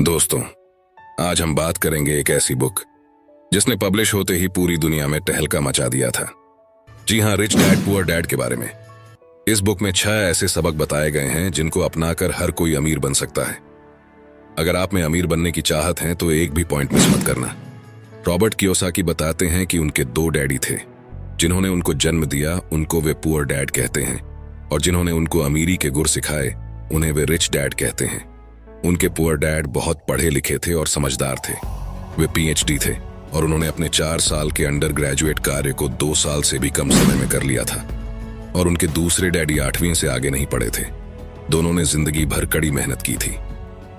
दोस्तों, आज हम बात करेंगे एक ऐसी बुक जिसने पब्लिश होते ही पूरी दुनिया में तहलका मचा दिया था। जी हाँ, रिच डैड पुअर डैड के बारे में। इस बुक में 6 ऐसे सबक बताए गए हैं जिनको अपनाकर हर कोई अमीर बन सकता है। अगर आप में अमीर बनने की चाहत है तो एक भी पॉइंट मिस मत करना। रॉबर्ट कियोसाकी बताते हैं कि उनके 2 डैडी थे। जिन्होंने उनको जन्म दिया उनको वे पुअर डैड कहते हैं, और जिन्होंने उनको अमीरी के गुर सिखाए उन्हें वे रिच डैड कहते हैं। उनके पुअर डैड बहुत पढ़े लिखे थे और समझदार थे। वे पीएचडी थे और उन्होंने अपने 4 साल के अंडर ग्रेजुएट कार्य को 2 साल से भी कम समय में कर लिया था। और उनके दूसरे डैडी 8वीं से आगे नहीं पढ़े थे। दोनों ने जिंदगी भर कड़ी मेहनत की थी,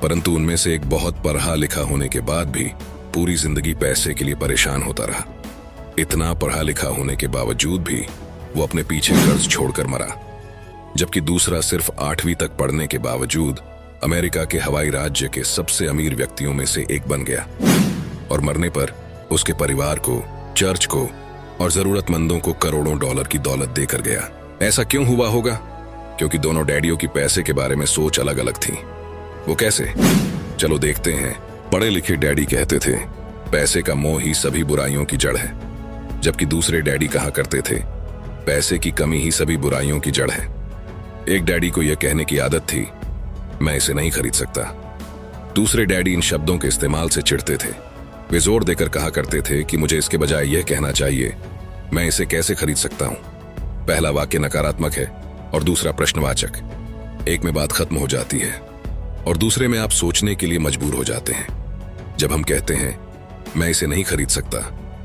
परंतु उनमें से एक बहुत पढ़ा लिखा होने के बाद भी पूरी जिंदगी पैसे के लिए परेशान होता रहा। इतना पढ़ा लिखा होने के बावजूद भी वो अपने पीछे कर्ज छोड़कर मरा, जबकि दूसरा सिर्फ 8वीं तक पढ़ने के बावजूद अमेरिका के हवाई राज्य के सबसे अमीर व्यक्तियों में से एक बन गया। और मरने पर उसके परिवार को, चर्च को और जरूरतमंदों को करोड़ों डॉलर की दौलत देकर गया। ऐसा क्यों हुआ होगा? क्योंकि दोनों डैडियों की पैसे के बारे में सोच अलग अलग थी। वो कैसे? चलो देखते हैं। पढ़े लिखे डैडी कहते थे पैसे का मोह ही सभी बुराइयों की जड़ है, जबकि दूसरे डैडी कहा करते थे पैसे की कमी ही सभी बुराइयों की जड़ है। एक डैडी को यह कहने की आदत थी, मैं इसे नहीं खरीद सकता। दूसरे डैडी इन शब्दों के इस्तेमाल से चिढ़ते थे। वे जोर देकर कहा करते थे कि मुझे इसके बजाय यह कहना चाहिए, मैं इसे कैसे खरीद सकता हूं। पहला वाक्य नकारात्मक है और दूसरा प्रश्नवाचक। एक में बात खत्म हो जाती है और दूसरे में आप सोचने के लिए मजबूर हो जाते हैं। जब हम कहते हैं मैं इसे नहीं खरीद सकता,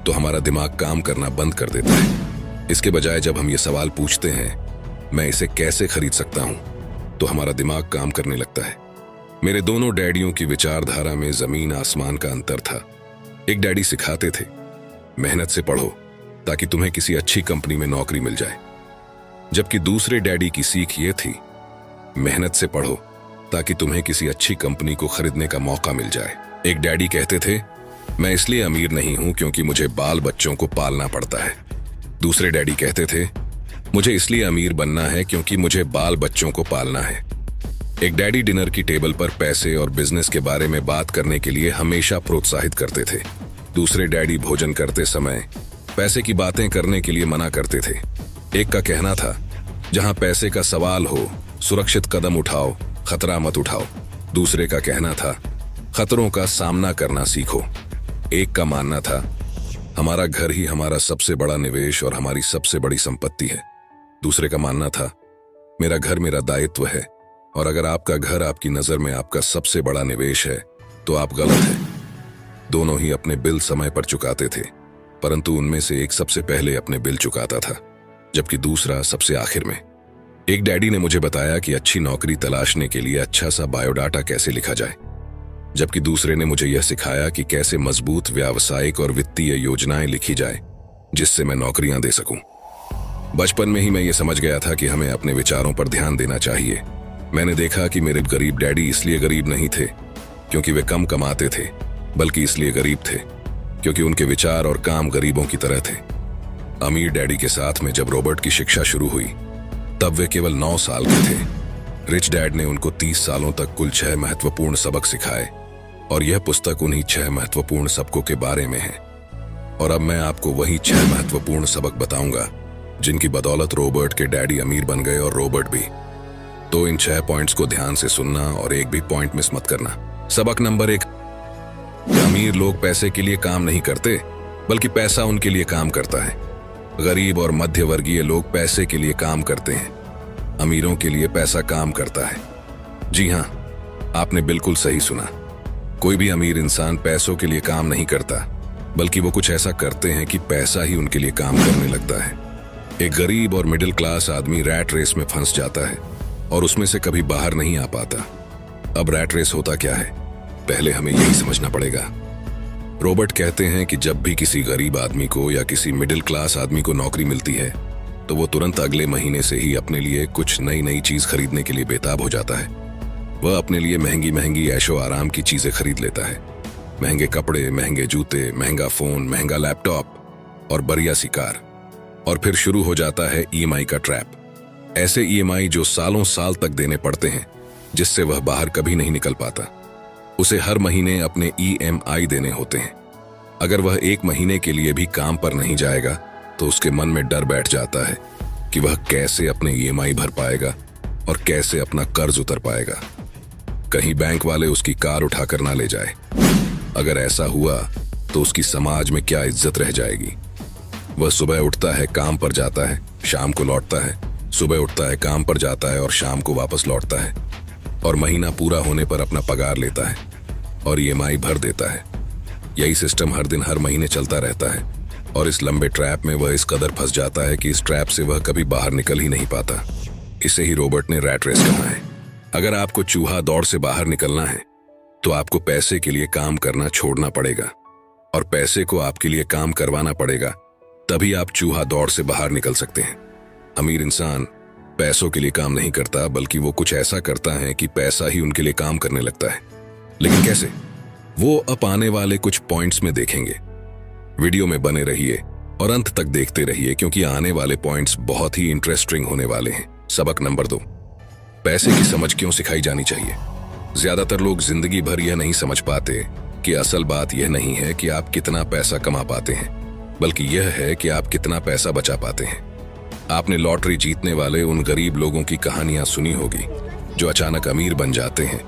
तो हमारा दिमाग काम करना बंद कर देता है। इसके बजाय जब हम ये सवाल पूछते हैं मैं इसे कैसे खरीद सकता हूं, तो हमारा दिमाग काम करने लगता है। मेरे दोनों डैडियों की विचारधारा में जमीन आसमान का अंतर था। एक डैडी सिखाते थे मेहनत से पढ़ो ताकि तुम्हें किसी अच्छी कंपनी में नौकरी मिल जाए, जबकि दूसरे डैडी की सीख ये थी मेहनत से पढ़ो ताकि तुम्हें किसी अच्छी कंपनी को खरीदने का मौका मिल जाए। एक डैडी कहते थे मैं इसलिए अमीर नहीं हूं क्योंकि मुझे बाल बच्चों को पालना पड़ता है। दूसरे डैडी कहते थे मुझे इसलिए अमीर बनना है क्योंकि मुझे बाल बच्चों को पालना है। एक डैडी डिनर की टेबल पर पैसे और बिजनेस के बारे में बात करने के लिए हमेशा प्रोत्साहित करते थे। दूसरे डैडी भोजन करते समय पैसे की बातें करने के लिए मना करते थे। एक का कहना था जहां पैसे का सवाल हो सुरक्षित कदम उठाओ, खतरा मत उठाओ। दूसरे का कहना था खतरों का सामना करना सीखो। एक का मानना था हमारा घर ही हमारा सबसे बड़ा निवेश और हमारी सबसे बड़ी संपत्ति है। दूसरे का मानना था मेरा घर मेरा दायित्व है, और अगर आपका घर आपकी नजर में आपका सबसे बड़ा निवेश है तो आप गलत हैं। दोनों ही अपने बिल समय पर चुकाते थे, परंतु उनमें से एक सबसे पहले अपने बिल चुकाता था, जबकि दूसरा सबसे आखिर में। एक डैडी ने मुझे बताया कि अच्छी नौकरी तलाशने के लिए अच्छा सा बायोडाटा कैसे लिखा जाए, जबकि दूसरे ने मुझे यह सिखाया कि कैसे मजबूत व्यावसायिक और वित्तीय योजनाएं लिखी जाए जिससे मैं नौकरियां दे सकूं। बचपन में ही मैं ये समझ गया था कि हमें अपने विचारों पर ध्यान देना चाहिए। मैंने देखा कि मेरे गरीब डैडी इसलिए गरीब नहीं थे क्योंकि वे कम कमाते थे, बल्कि इसलिए गरीब थे क्योंकि उनके विचार और काम गरीबों की तरह थे। अमीर डैडी के साथ में जब रॉबर्ट की शिक्षा शुरू हुई तब वे केवल 9 साल के थे। रिच डैड ने उनको 30 सालों तक कुल 6 महत्वपूर्ण सबक सिखाए, और यह पुस्तक उन्हीं 6 महत्वपूर्ण सबकों के बारे में है। और अब मैं आपको वही 6 महत्वपूर्ण सबक बताऊंगा जिनकी बदौलत रॉबर्ट के डैडी अमीर बन गए और रॉबर्ट भी। तो इन 6 पॉइंट्स को ध्यान से सुनना और एक भी पॉइंट मिस मत करना। सबक नंबर 1, अमीर लोग पैसे के लिए काम नहीं करते, बल्कि पैसा उनके लिए काम करता है। गरीब और मध्य वर्गीय लोग पैसे के लिए काम करते हैं, अमीरों के लिए पैसा काम करता है। जी हाँ, आपने बिल्कुल सही सुना। कोई भी अमीर इंसान पैसों के लिए काम नहीं करता, बल्कि वो कुछ ऐसा करते हैं कि पैसा ही उनके लिए काम करने लगता है। एक गरीब और मिडिल क्लास आदमी रैट रेस में फंस जाता है और उसमें से कभी बाहर नहीं आ पाता। अब रैट रेस होता क्या है, पहले हमें यही समझना पड़ेगा। रॉबर्ट कहते हैं कि जब भी किसी गरीब आदमी को या किसी मिडिल क्लास आदमी को नौकरी मिलती है तो वो तुरंत अगले महीने से ही अपने लिए कुछ नई चीज खरीदने के लिए बेताब हो जाता है। वह अपने लिए महंगी महंगी ऐशो आराम की चीजें खरीद लेता है। महंगे कपड़े, महंगे जूते, महंगा फोन, महंगा लैपटॉप और बढ़िया सी कार। और फिर शुरू हो जाता है ईएमआई का ट्रैप। ऐसे ईएमआई जो सालों साल तक देने पड़ते हैं, जिससे वह बाहर कभी नहीं निकल पाता। उसे हर महीने अपने EMI देने होते हैं। अगर वह 1 महीने के लिए भी काम पर नहीं जाएगा तो उसके मन में डर बैठ जाता है कि वह कैसे अपने EMI भर पाएगा और कैसे अपना कर्ज उतर पाएगा। कहीं बैंक वाले उसकी कार उठाकर ना ले जाए। अगर ऐसा हुआ तो उसकी समाज में क्या इज्जत रह जाएगी। वह सुबह उठता है, काम पर जाता है, शाम को लौटता है, सुबह उठता है, काम पर जाता है और शाम को वापस लौटता है और महीना पूरा होने पर अपना पगार लेता है और EMI भर देता है। यही सिस्टम हर दिन हर महीने चलता रहता है और इस लंबे ट्रैप में वह इस कदर फंस जाता है कि इस ट्रैप से वह कभी बाहर निकल ही नहीं पाता। इसे ही रॉबर्ट ने रैट रेस कहा है। अगर आपको चूहा दौड़ से बाहर निकलना है तो आपको पैसे के लिए काम करना छोड़ना पड़ेगा और पैसे को आपके लिए काम करवाना पड़ेगा, तभी आप चूहा दौड़ से बाहर निकल सकते हैं। अमीर इंसान पैसों के लिए काम नहीं करता, बल्कि वो कुछ ऐसा करता है कि पैसा ही उनके लिए काम करने लगता है। लेकिन कैसे, वो अब आने वाले कुछ पॉइंट्स में देखेंगे। वीडियो में बने रहिए और अंत तक देखते रहिए, क्योंकि आने वाले पॉइंट्स बहुत ही इंटरेस्टिंग होने वाले हैं। सबक नंबर 2, पैसे की समझ क्यों सिखाई जानी चाहिए। ज्यादातर लोग जिंदगी भर यह नहीं समझ पाते कि असल बात यह नहीं है कि आप कितना पैसा कमा पाते हैं, बल्कि यह है कि आप कितना पैसा बचा पाते हैं। आपने लॉटरी जीतने वाले उन गरीब लोगों की कहानियां सुनी होगी जो अचानक अमीर बन जाते हैं,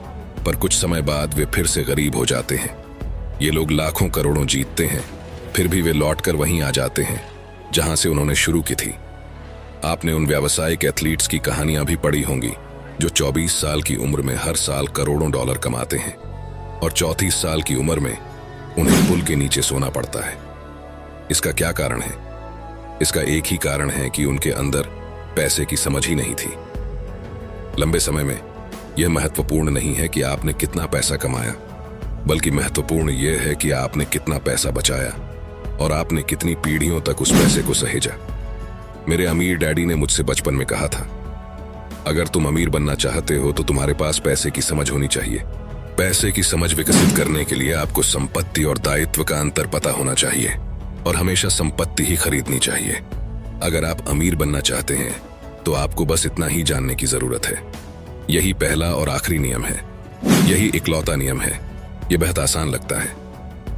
पर कुछ समय बाद वे फिर से गरीब हो जाते हैं। ये लोग लाखों करोड़ों जीतते हैं, फिर भी वे लौटकर वहीं आ जाते हैं जहां से उन्होंने शुरू की थी। आपने उन व्यावसायिक एथलीट्स की कहानियां भी पढ़ी होंगी जो 24 साल की उम्र में हर साल करोड़ों डॉलर कमाते हैं और 34 साल की उम्र में उन्हें पुल के नीचे सोना पड़ता है। इसका क्या कारण है? इसका एक ही कारण है कि उनके अंदर पैसे की समझ ही नहीं थी। लंबे समय में यह महत्वपूर्ण नहीं है कि आपने कितना पैसा कमाया, बल्कि महत्वपूर्ण यह है कि आपने कितना पैसा बचाया और आपने कितनी पीढ़ियों तक उस पैसे को सहेजा। मेरे अमीर डैडी ने मुझसे बचपन में कहा था, अगर तुम अमीर बनना चाहते हो तो तुम्हारे पास पैसे की समझ होनी चाहिए। पैसे की समझ विकसित करने के लिए आपको संपत्ति और दायित्व का अंतर पता होना चाहिए और हमेशा संपत्ति ही खरीदनी चाहिए। अगर आप अमीर बनना चाहते हैं तो आपको बस इतना ही जानने की जरूरत है। यही पहला और आखिरी नियम है, यही इकलौता नियम है। यह बेहद आसान लगता है,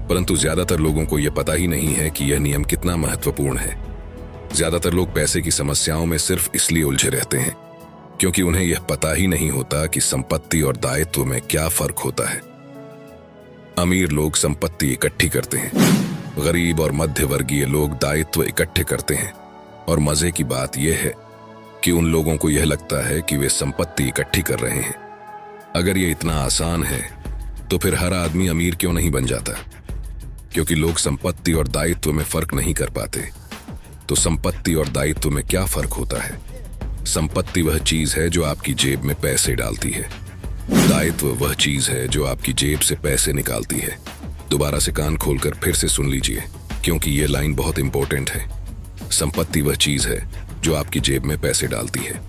परंतु ज्यादातर लोगों को यह पता ही नहीं है कि यह नियम कितना महत्वपूर्ण है। ज्यादातर लोग पैसे की समस्याओं में सिर्फ इसलिए उलझे रहते हैं क्योंकि उन्हें यह पता ही नहीं होता कि संपत्ति और दायित्व में क्या फर्क होता है। अमीर लोग संपत्ति इकट्ठी करते हैं, गरीब और मध्य वर्गीय लोग दायित्व इकट्ठे करते हैं। और मजे की बात यह है कि उन लोगों को यह लगता है कि वे संपत्ति इकट्ठी कर रहे हैं। अगर ये इतना आसान है तो फिर हर आदमी अमीर क्यों नहीं बन जाता? क्योंकि लोग संपत्ति और दायित्व में फर्क नहीं कर पाते। तो संपत्ति और दायित्व में क्या फर्क होता है? संपत्ति वह चीज है जो आपकी जेब में पैसे डालती है, दायित्व वह चीज है जो आपकी जेब से पैसे निकालती है। दोबारा से कान खोलकर फिर से सुन लीजिए, क्योंकि यह लाइन बहुत इंपॉर्टेंट है। संपत्ति वह चीज है जो आपकी जेब में पैसे डालती है,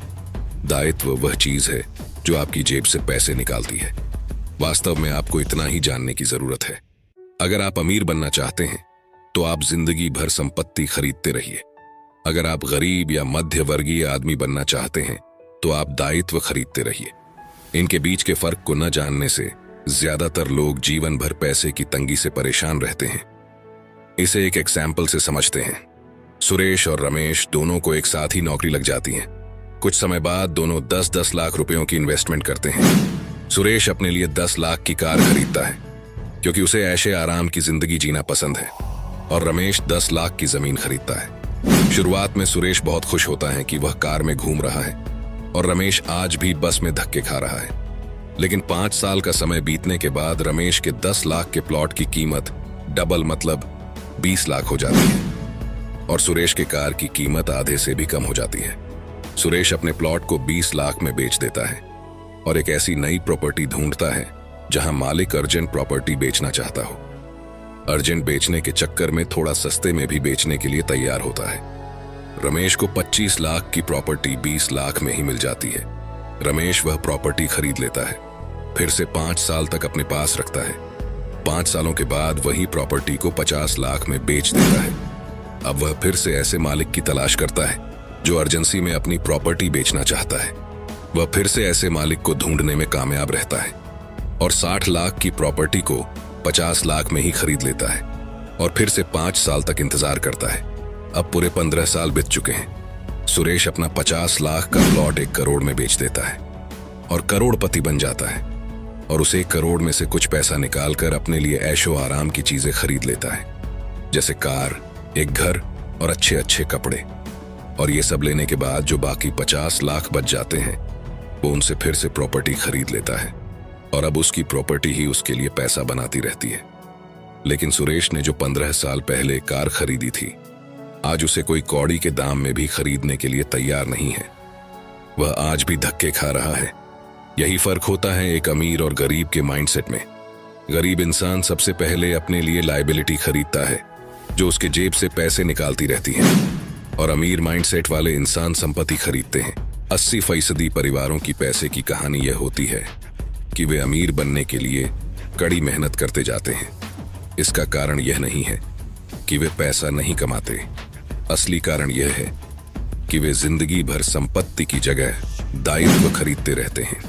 दायित्व वह चीज है जो आपकी जेब से पैसे निकालती है। वास्तव में आपको इतना ही जानने की जरूरत है। अगर आप अमीर बनना चाहते हैं तो आप जिंदगी भर संपत्ति खरीदते रहिए। अगर आप गरीब या मध्य वर्गीय आदमी बनना चाहते हैं तो आप दायित्व खरीदते रहिए। इनके बीच के फर्क को न जानने से ज्यादातर लोग जीवन भर पैसे की तंगी से परेशान रहते हैं। इसे एक एग्जाम्पल से समझते हैं। सुरेश और रमेश दोनों को एक साथ ही नौकरी लग जाती है। कुछ समय बाद दोनों 10-10 लाख रुपयों की इन्वेस्टमेंट करते हैं। सुरेश अपने लिए 10 लाख की कार खरीदता है क्योंकि उसे ऐशे आराम की जिंदगी जीना पसंद है, और रमेश 10 लाख की जमीन खरीदता है। शुरुआत में सुरेश बहुत खुश होता है कि वह कार में घूम रहा है और रमेश आज भी बस में धक्के खा रहा है। लेकिन 5 साल का समय बीतने के बाद रमेश के 10 लाख के प्लॉट की कीमत डबल मतलब 20 लाख हो जाती है और सुरेश के कार की कीमत आधे से भी कम हो जाती है। सुरेश अपने प्लॉट को 20 लाख में बेच देता है और एक ऐसी नई प्रॉपर्टी ढूंढता है जहां मालिक अर्जेंट प्रॉपर्टी बेचना चाहता हो। अर्जेंट बेचने के चक्कर में थोड़ा सस्ते में भी बेचने के लिए तैयार होता है। रमेश को 25 लाख की प्रॉपर्टी 20 लाख में ही मिल जाती है। रमेश वह प्रॉपर्टी खरीद लेता है, फिर से 5 साल तक अपने पास रखता है। 5 सालों के बाद वही प्रॉपर्टी को 50 लाख में बेच देता है। अब वह फिर से ऐसे मालिक की तलाश करता है जो अर्जेंसी में अपनी प्रॉपर्टी बेचना चाहता है। वह फिर से ऐसे मालिक को ढूंढने में कामयाब रहता है। और 60 लाख की प्रॉपर्टी को 50 लाख में ही खरीद लेता है और फिर से 5 साल तक इंतजार करता है। अब पूरे 15 साल बीत चुके हैं। सुरेश अपना 50 लाख का प्लॉट 1 करोड़ में बेच देता है और करोड़पति बन जाता है और उस 1 करोड़ में से कुछ पैसा निकालकर अपने लिए ऐशो आराम की चीजें खरीद लेता है, जैसे कार, एक घर और अच्छे अच्छे कपड़े। और ये सब लेने के बाद जो बाकी 50 लाख बच जाते हैं वो उनसे फिर से प्रॉपर्टी खरीद लेता है और अब उसकी प्रॉपर्टी ही उसके लिए पैसा बनाती रहती है। लेकिन सुरेश ने जो 15 साल पहले कार खरीदी थी, आज उसे कोई कौड़ी के दाम में भी खरीदने के लिए तैयार नहीं है। वह आज भी धक्के खा रहा है। यही फर्क होता है एक अमीर और गरीब के माइंडसेट में। गरीब इंसान सबसे पहले अपने लिए लायबिलिटी खरीदता है जो उसके जेब से पैसे निकालती रहती है, और अमीर माइंडसेट वाले इंसान संपत्ति खरीदते हैं। 80% परिवारों की पैसे की कहानी यह होती है कि वे अमीर बनने के लिए कड़ी मेहनत करते जाते हैं। इसका कारण यह नहीं है कि वे पैसा नहीं कमाते। असली कारण यह है कि वे जिंदगी भर संपत्ति की जगह दायित्व खरीदते रहते हैं।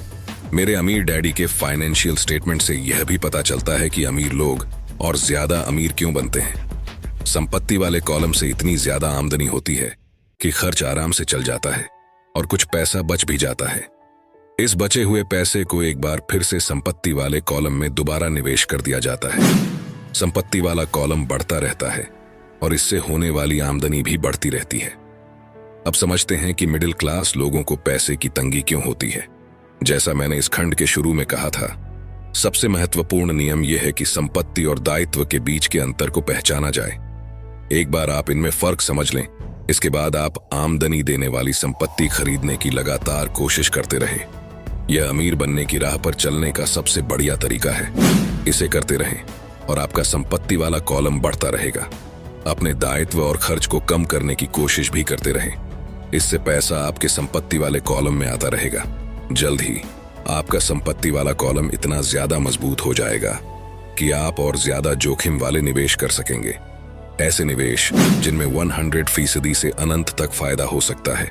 मेरे अमीर डैडी के फाइनेंशियल स्टेटमेंट से यह भी पता चलता है कि अमीर लोग और ज्यादा अमीर क्यों बनते हैं। संपत्ति वाले कॉलम से इतनी ज्यादा आमदनी होती है कि खर्च आराम से चल जाता है और कुछ पैसा बच भी जाता है। इस बचे हुए पैसे को एक बार फिर से संपत्ति वाले कॉलम में दोबारा निवेश कर दिया जाता है। संपत्ति वाला कॉलम बढ़ता रहता है और इससे होने वाली आमदनी भी बढ़ती रहती है। अब समझते हैं कि मिडिल क्लास लोगों को पैसे की तंगी क्यों होती है। जैसा मैंने इस खंड के शुरू में कहा था, सबसे महत्वपूर्ण नियम यह है कि संपत्ति और दायित्व के बीच के अंतर को पहचाना जाए। एक बार आप इनमें फर्क समझ लें, इसके बाद आप आमदनी देने वाली संपत्ति खरीदने की लगातार कोशिश करते रहें। यह अमीर बनने की राह पर चलने का सबसे बढ़िया तरीका है। इसे करते रहें और आपका संपत्ति वाला कॉलम बढ़ता रहेगा। अपने दायित्व और खर्च को कम करने की कोशिश भी करते रहें। इससे पैसा आपके संपत्ति वाले कॉलम में आता रहेगा। जल्द ही आपका संपत्ति वाला कॉलम इतना ज्यादा मजबूत हो जाएगा कि आप और ज्यादा जोखिम वाले निवेश कर सकेंगे। ऐसे निवेश जिनमें 100% से अनंत तक फायदा हो सकता है।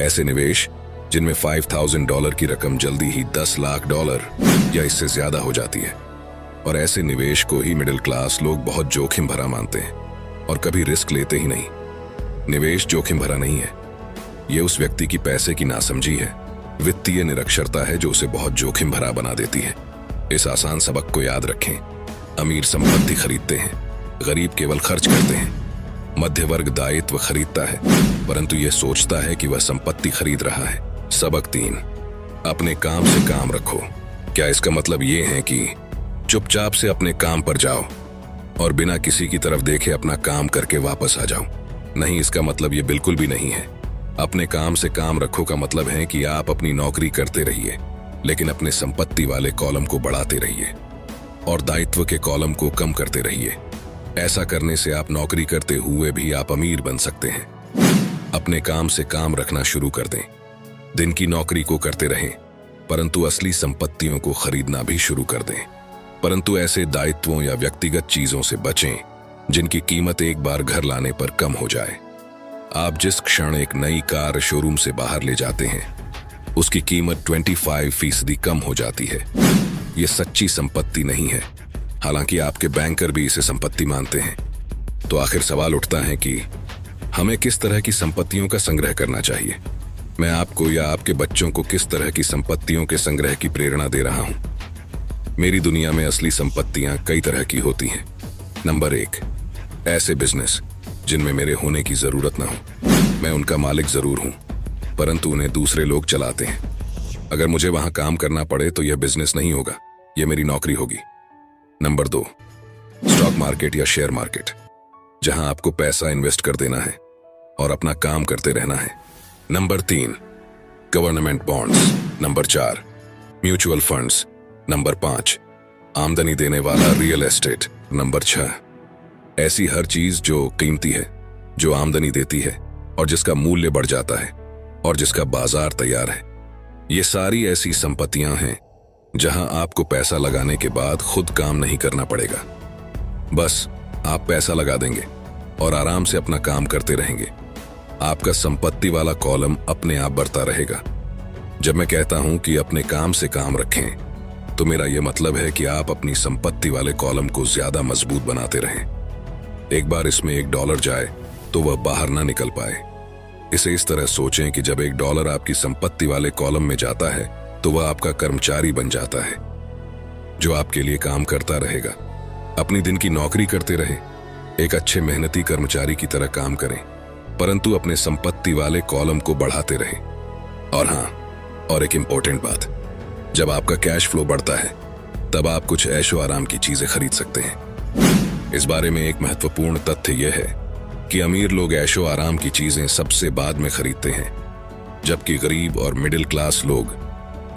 ऐसे निवेश जिनमें $5,000 की रकम जल्दी ही $10 लाख या इससे ज्यादा हो जाती है। और ऐसे निवेश को ही मिडिल क्लास लोग बहुत जोखिम भरा मानते हैं और कभी रिस्क लेते ही नहीं। निवेश जोखिम भरा नहीं है, यह उस व्यक्ति की पैसे की नासमझी है, वित्तीय निरक्षरता है जो उसे बहुत जोखिम भरा बना देती है। इस आसान सबक को याद रखें। अमीर संपत्ति खरीदते हैं, गरीब केवल खर्च करते हैं। मध्य वर्ग दायित्व खरीदता है परंतु यह सोचता है कि वह संपत्ति खरीद रहा है। सबक 3, अपने काम से काम रखो। क्या इसका मतलब यह है कि चुपचाप से अपने काम पर जाओ और बिना किसी की तरफ देखे अपना काम करके वापस आ जाओ? नहीं, इसका मतलब यह बिल्कुल भी नहीं है। अपने काम से काम रखो का मतलब है कि आप अपनी नौकरी करते रहिए लेकिन अपने संपत्ति वाले कॉलम को बढ़ाते रहिए और दायित्व के कॉलम को कम करते रहिए। ऐसा करने से आप नौकरी करते हुए भी आप अमीर बन सकते हैं। अपने काम से काम रखना शुरू कर दें। दिन की नौकरी को करते रहें परंतु असली संपत्तियों को खरीदना भी शुरू कर दें। परंतु ऐसे दायित्वों या व्यक्तिगत चीजों से बचें जिनकी कीमत एक बार घर लाने पर कम हो जाए। आप जिस क्षण एक नई कार शोरूम से बाहर ले जाते हैं उसकी कीमत 25% कम हो जाती है। यह सच्ची संपत्ति नहीं है, हालांकि आपके बैंकर भी इसे संपत्ति मानते हैं। तो आखिर सवाल उठता है कि हमें किस तरह की संपत्तियों का संग्रह करना चाहिए। मैं आपको या आपके बच्चों को किस तरह की संपत्तियों के संग्रह की प्रेरणा दे रहा हूं। मेरी दुनिया में असली संपत्तियां कई तरह की होती हैं। नंबर 1, ऐसे बिजनेस जिनमें मेरे होने की जरूरत ना हो। मैं उनका मालिक जरूर हूं परंतु उन्हें दूसरे लोग चलाते हैं। अगर मुझे वहां काम करना पड़े तो यह बिजनेस नहीं होगा, यह मेरी नौकरी होगी। नंबर 2, स्टॉक मार्केट या शेयर मार्केट, जहां आपको पैसा इन्वेस्ट कर देना है और अपना काम करते रहना है। Number 3, government bonds. Number 4, mutual funds. Number 5, आमदनी देने वाला रियल एस्टेट। नंबर 6, ऐसी हर चीज जो कीमती है, जो आमदनी देती है और जिसका मूल्य बढ़ जाता है और जिसका बाजार तैयार है। ये सारी ऐसी संपत्तियां हैं जहां आपको पैसा लगाने के बाद खुद काम नहीं करना पड़ेगा। बस आप पैसा लगा देंगे और आराम से अपना काम करते रहेंगे। आपका संपत्ति वाला कॉलम अपने आप बढ़ता रहेगा। जब मैं कहता हूं कि अपने काम से काम रखें तो मेरा यह मतलब है कि आप अपनी संपत्ति वाले कॉलम को ज्यादा मजबूत बनाते रहें। एक बार इसमें $1 जाए तो वह बाहर ना निकल पाए। इसे इस तरह सोचें कि जब $1 आपकी संपत्ति वाले कॉलम में जाता है तो वह आपका कर्मचारी बन जाता है, जो आपके लिए काम करता रहेगा। अपनी दिन की नौकरी करते रहे, एक अच्छे मेहनती कर्मचारी की तरह काम करें, परंतु अपने संपत्ति वाले कॉलम को बढ़ाते रहे। और हाँ, और एक इंपॉर्टेंट बात, जब आपका कैश फ्लो बढ़ता है तब आप कुछ ऐशो आराम की चीजें खरीद सकते हैं। इस बारे में एक महत्वपूर्ण तथ्य यह है कि अमीर लोग ऐशो आराम की चीजें सबसे बाद में खरीदते हैं, जबकि गरीब और मिडिल क्लास लोग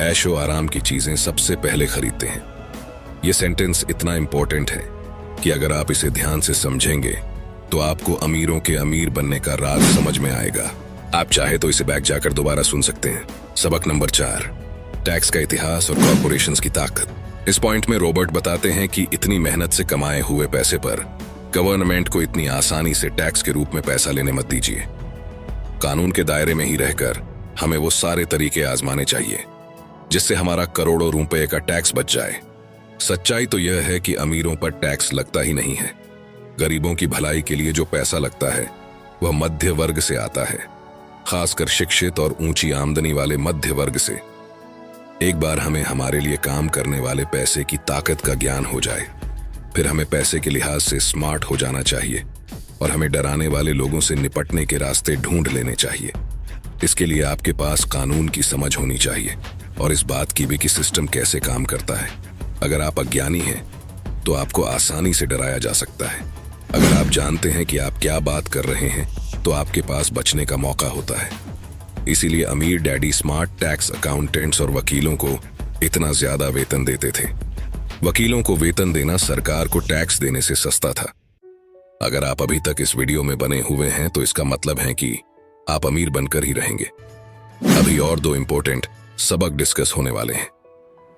ऐशो आराम की चीजें सबसे पहले खरीदते हैं। यह सेंटेंस इतना इंपॉर्टेंट है कि अगर आप इसे ध्यान से समझेंगे तो आपको अमीरों के अमीर बनने का राज समझ में आएगा। आप चाहे तो इसे बैक जाकर दोबारा सुन सकते हैं। सबक नंबर 4, टैक्स का इतिहास और कॉर्पोरेशंस की ताकत। इस पॉइंट में रॉबर्ट बताते हैं कि इतनी मेहनत से कमाए हुए पैसे पर गवर्नमेंट को इतनी आसानी से टैक्स के रूप में पैसा लेने मत दीजिए। कानून के दायरे में ही रहकर हमें वो सारे तरीके आजमाने चाहिए जिससे हमारा करोड़ों रुपए का टैक्स बच जाए। सच्चाई तो यह है कि अमीरों पर टैक्स लगता ही नहीं है। गरीबों की भलाई के लिए जो पैसा लगता है वह मध्य वर्ग से आता है, खासकर शिक्षित और ऊंची आमदनी वाले मध्य वर्ग से। एक बार हमें हमारे लिए काम करने वाले पैसे की ताकत का ज्ञान हो जाए, फिर हमें पैसे के लिहाज से स्मार्ट हो जाना चाहिए और हमें डराने वाले लोगों से निपटने के रास्ते ढूंढ लेने चाहिए। इसके लिए आपके पास कानून की समझ होनी चाहिए और इस बात की भी कि सिस्टम कैसे काम करता है। अगर आप अज्ञानी हैं तो आपको आसानी से डराया जा सकता है। अगर आप जानते हैं कि आप क्या बात कर रहे हैं तो आपके पास बचने का मौका होता है। इसीलिए अमीर डैडी स्मार्ट टैक्स अकाउंटेंट्स और वकीलों को इतना ज्यादा वेतन देते थे। वकीलों को वेतन देना सरकार को टैक्स देने से सस्ता था। अगर आप अभी तक इस वीडियो में बने हुए हैं तो इसका मतलब है कि आप अमीर बनकर ही रहेंगे। अभी और 2 इंपॉर्टेंट सबक डिस्कस होने वाले हैं,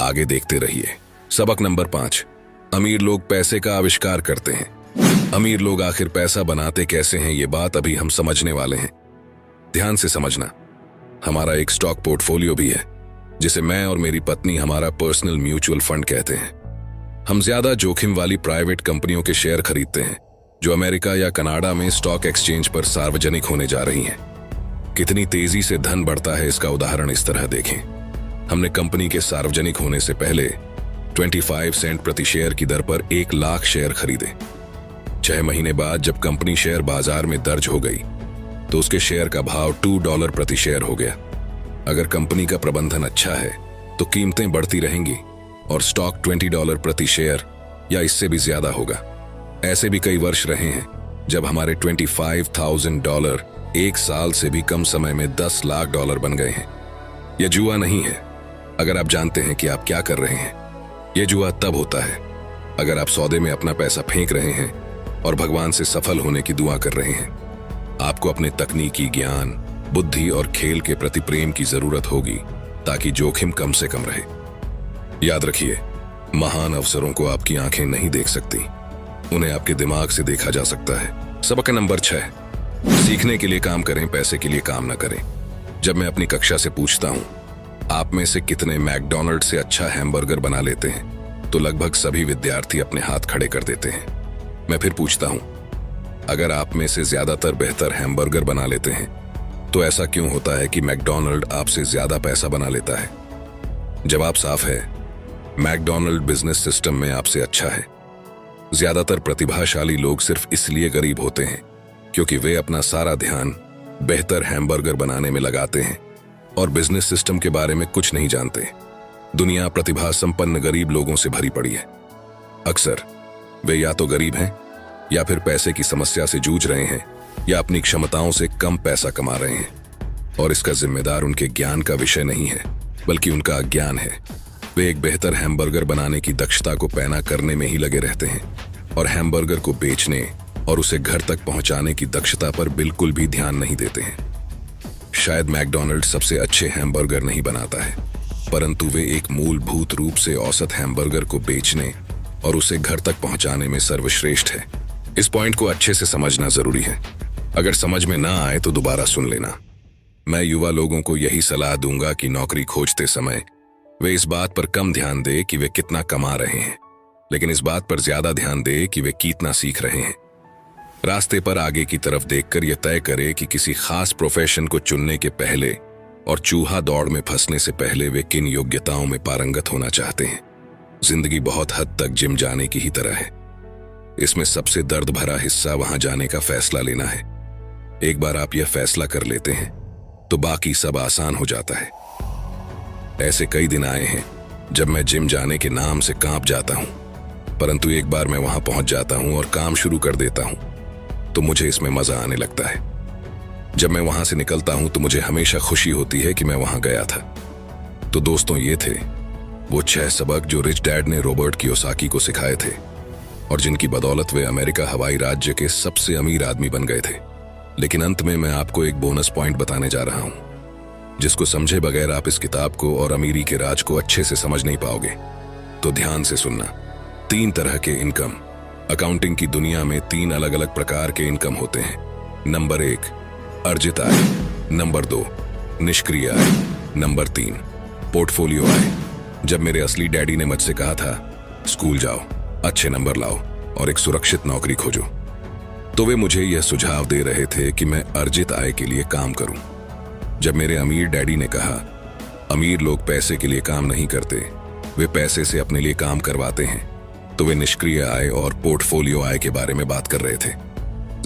आगे देखते रहिए। सबक नंबर 5, अमीर लोग पैसे का आविष्कार करते हैं। अमीर लोग आखिर पैसा बनाते कैसे हैं, ये बात अभी हम समझने वाले हैं। ध्यान से समझना। हमारा एक स्टॉक पोर्टफोलियो भी है जिसे मैं और मेरी पत्नी हमारा पर्सनल म्यूचुअल फंड कहते हैं। हम ज्यादा जोखिम वाली प्राइवेट कंपनियों के शेयर खरीदते हैं जो अमेरिका या कनाडा में स्टॉक एक्सचेंज पर सार्वजनिक होने जा रही हैं। कितनी तेजी से धन बढ़ता है इसका उदाहरण इस तरह देखें। हमने कंपनी के सार्वजनिक होने से पहले 25 सेंट प्रति शेयर की दर पर 1 लाख शेयर खरीदे। 6 महीने बाद जब कंपनी शेयर बाजार में दर्ज हो गई तो उसके शेयर का भाव $2 प्रति शेयर हो गया। अगर कंपनी का प्रबंधन अच्छा है तो कीमतें बढ़ती रहेंगी और स्टॉक $20 प्रति शेयर या इससे भी ज्यादा होगा। ऐसे भी कई वर्ष रहे हैं जब हमारे $25,000 1 साल से भी कम समय में $10 लाख बन गए हैं। यह जुआ नहीं है अगर आप जानते हैं कि आप क्या कर रहे हैं। यह जुआ तब होता है अगर आप सौदे में अपना पैसा फेंक रहे हैं और भगवान से सफल होने की दुआ कर रहे हैं। आपको अपने तकनीकी ज्ञान, बुद्धि और खेल के प्रति प्रेम की जरूरत होगी ताकि जोखिम कम से कम रहे। याद रखिए, महान अवसरों को आपकी आंखें नहीं देख सकती, उन्हें आपके दिमाग से देखा जा सकता है। सबक नंबर 6, सीखने के लिए काम करें, पैसे के लिए काम न करें। जब मैं अपनी कक्षा से पूछता हूं आप में से कितने मैकडॉनल्ड से अच्छा हैमबर्गर बना लेते हैं तो लगभग सभी विद्यार्थी अपने हाथ खड़े कर देते हैं। मैं फिर पूछता हूं अगर आप में से ज्यादातर बेहतर हैमबर्गर बना लेते हैं तो ऐसा क्यों होता है कि मैकडॉनल्ड आपसे ज्यादा पैसा बना लेता है? जवाब साफ है, मैकडॉनल्ड बिजनेस सिस्टम में आपसे अच्छा है। ज्यादातर प्रतिभाशाली लोग सिर्फ इसलिए गरीब होते हैं क्योंकि वे अपना सारा ध्यान बेहतर हैमबर्गर बनाने में लगाते हैं और बिजनेस सिस्टम के बारे में कुछ नहीं जानते। दुनिया प्रतिभा संपन्न गरीब लोगों से भरी पड़ी है। अक्सर वे या तो गरीब हैं या फिर पैसे की समस्या से जूझ रहे हैं या अपनी क्षमताओं से कम पैसा कमा रहे हैं और इसका जिम्मेदार उनके ज्ञान का विषय नहीं है बल्कि उनका अज्ञान है। वे एक बेहतर हैमबर्गर बनाने की दक्षता को पैना करने में ही लगे रहते हैं और हैमबर्गर को बेचने और उसे घर तक पहुंचाने की दक्षता पर बिल्कुल भी ध्यान नहीं देते हैं। शायद मैकडॉनल्ड सबसे अच्छे हैमबर्गर नहीं बनाता है, परंतु वे एक मूलभूत रूप से औसत हैमबर्गर को बेचने और उसे घर तक पहुंचाने में सर्वश्रेष्ठ है। इस पॉइंट को अच्छे से समझना जरूरी है। अगर समझ में ना आए तो दोबारा सुन लेना। मैं युवा लोगों को यही सलाह दूंगा कि नौकरी खोजते समय वे इस बात पर कम ध्यान दे कि वे कितना कमा रहे हैं, लेकिन इस बात पर ज्यादा ध्यान दे कि वे कितना सीख रहे हैं। रास्ते पर आगे की तरफ देखकर यह तय करे कि किसी खास प्रोफेशन को चुनने के पहले और चूहा दौड़ में फंसने से पहले वे किन योग्यताओं में पारंगत होना चाहते हैं। जिंदगी बहुत हद तक जिम जाने की ही तरह है। इसमें सबसे दर्द भरा हिस्सा वहां जाने का फैसला लेना है। एक बार आप यह फैसला कर लेते हैं तो बाकी सब आसान हो जाता है। ऐसे कई दिन आए हैं जब मैं जिम जाने के नाम से कांप जाता हूं, परंतु एक बार मैं वहां पहुंच जाता हूं और काम शुरू कर देता हूं तो मुझे इसमें मजा आने लगता है। जब मैं वहां से निकलता हूं तो मुझे हमेशा खुशी होती है कि मैं वहां गया था। तो दोस्तों, ये थे वो 6 सबक जो रिच डैड ने रॉबर्ट कियोसाकी को सिखाए थे और जिनकी बदौलत वे अमेरिका हवाई राज्य के सबसे अमीर आदमी बन गए थे। लेकिन अंत में मैं आपको एक बोनस पॉइंट बताने जा रहा हूं जिसको समझे बगैर आप इस किताब को और अमीरी के राज को अच्छे से समझ नहीं पाओगे। तो ध्यान से सुनना। 3 तरह के इनकम। अकाउंटिंग की दुनिया में 3 अलग अलग प्रकार के इनकम होते हैं। नंबर 1 अर्जित आय, नंबर 2 निष्क्रिय आय, नंबर 3 पोर्टफोलियो आय। जब मेरे असली डैडी ने मुझसे कहा था स्कूल जाओ, अच्छे नंबर लाओ और एक सुरक्षित नौकरी खोजो, तो वे मुझे यह सुझाव दे रहे थे कि मैं अर्जित आय के लिए काम करूं। जब मेरे अमीर डैडी ने कहा अमीर लोग पैसे के लिए काम नहीं करते, वे पैसे से अपने लिए काम करवाते हैं, तो वे निष्क्रिय आय और पोर्टफोलियो आय के बारे में बात कर रहे थे।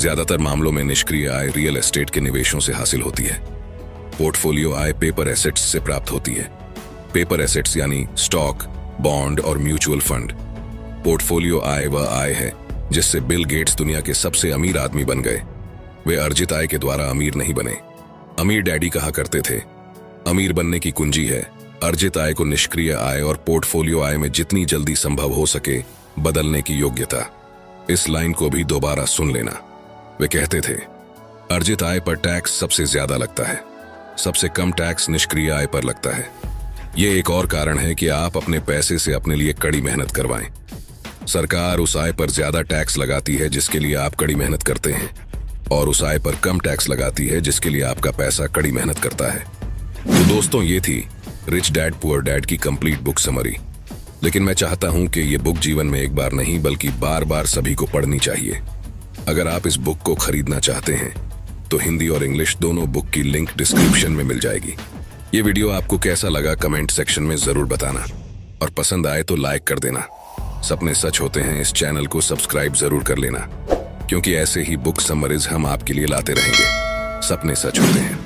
ज्यादातर मामलों में निष्क्रिय आय रियल एस्टेट के निवेशों से हासिल होती है। पोर्टफोलियो आय पेपर एसेट्स से प्राप्त होती है। पेपर एसेट्स यानी स्टॉक, बॉन्ड और म्यूचुअल फंड। पोर्टफोलियो आय वह आय है जिससे बिल गेट्स दुनिया के सबसे अमीर आदमी बन गए। वे अर्जित आय के द्वारा अमीर नहीं बने। अमीर डैडी कहा करते थे अमीर बनने की कुंजी है अर्जित आय को निष्क्रिय आय और पोर्टफोलियो आय में जितनी जल्दी संभव हो सके बदलने की योग्यता। इस लाइन को भी दोबारा सुन लेना। वे कहते थे अर्जित आय पर टैक्स सबसे ज्यादा लगता है, सबसे कम टैक्स निष्क्रिय आय पर लगता है। ये एक और कारण है कि आप अपने पैसे से अपने लिए कड़ी मेहनत करवाएं। सरकार उस आय पर ज्यादा टैक्स लगाती है जिसके लिए आप कड़ी मेहनत करते हैं, और उस आय पर कम टैक्स लगाती है जिसके लिए आपका पैसा कड़ी मेहनत करता है। तो दोस्तों, ये थी रिच डैड पुअर डैड की कंप्लीट बुक समरी। लेकिन मैं चाहता हूं कि ये बुक जीवन में एक बार नहीं बल्कि बार बार सभी को पढ़नी चाहिए। अगर आप इस बुक को खरीदना चाहते हैं तो हिंदी और इंग्लिश दोनों बुक की लिंक डिस्क्रिप्शन में मिल जाएगी। ये वीडियो आपको कैसा लगा कमेंट सेक्शन में जरूर बताना, और पसंद आए तो लाइक कर देना। सपने सच होते हैं इस चैनल को सब्सक्राइब जरूर कर लेना, क्योंकि ऐसे ही बुक समरीज हम आपके लिए लाते रहेंगे। सपने सच होते हैं।